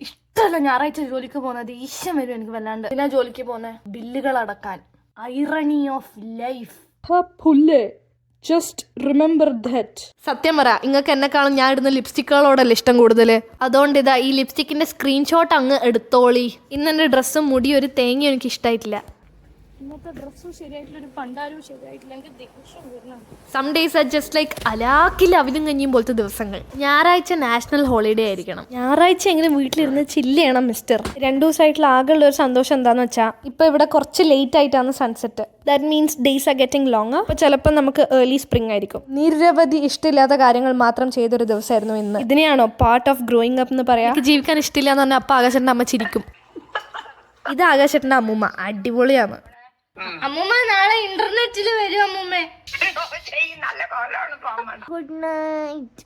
ഇഷ്ടമല്ല ഞായറാഴ്ച ജോലിക്ക് പോകുന്നത്. ദേഷ്യം വരും എനിക്ക് വല്ലാണ്ട്. പിന്നെ ജോലിക്ക് പോകുന്ന ബില്ലുകൾ അടക്കാൻ. Irony of life. Just remember that. സത്യം പറ, നിങ്ങൾക്ക് എന്നെക്കാളും ഞാൻ ഇടുന്ന ലിപ്സ്റ്റിക്കുകളോടല്ലേ ഇഷ്ടം കൂടുതൽ. അതുകൊണ്ട് ഇതാ ഈ ലിപ്സ്റ്റിക്കിന്റെ സ്ക്രീൻഷോട്ട് അങ്ങ് എടുത്തോളി. ഇന്ന് എൻ്റെ ഡ്രസ്സും മുടി ഒരു തേങ്ങയും എനിക്ക് ഇഷ്ടമായിട്ടില്ല. ഇന്നത്തെ ഡ്രസ്സും ശരിയായിട്ടില്ല, ഒരു പണ്ടാരും ശരിയായിട്ടില്ല. എനിക്ക് ദേഷ്യം വരണം. Some days are just like അലാക്കിൽ അവിലും കഞ്ഞിയും പോലത്തെ ദിവസങ്ങൾ. ഞായറാഴ്ച നാഷണൽ ഹോളിഡേ ആയിരിക്കണം. ഞായറാഴ്ച എങ്ങനെ വീട്ടിലിരുന്ന് ചില്ല് ചെയ്യണം മിസ്റ്റർ. 2 ദിവസമായിട്ടുള്ള ആകെയുള്ള ഒരു സന്തോഷം എന്താന്ന് വെച്ചാൽ ഇപ്പൊ ഇവിടെ കുറച്ച് ലേറ്റ് ആയിട്ടാണ് sunset. That means days are getting long. അപ്പോൾ ചിലപ്പോൾ നമുക്ക് ഏർലി സ്പ്രിംഗ് ആയിരിക്കും. നിരവധി ഇഷ്ടമില്ലാത്ത കാര്യങ്ങൾ മാത്രം ചെയ്തൊരു ദിവസമായിരുന്നു ഇന്ന്. ഇതിനെയാണോ പാർട്ട് ഓഫ് ഗ്രോയിങ് അപ്പ് എന്ന് പറയാം? എനിക്ക് ജീവിക്കാൻ ഇഷ്ടമില്ല എന്ന് പറഞ്ഞാൽ അപ്പൊ ആകാശേട്ടൻ്റെ അമ്മ ചിരിക്കും. ഇത് ആകാശേട്ടൻ്റെ അമ്മൂമ്മ, അടിപൊളിയാണ്. അമ്മൂമ്മ നാളെ ഇന്റർനെറ്റിൽ വരും അമ്മൂമ്മ. Good night.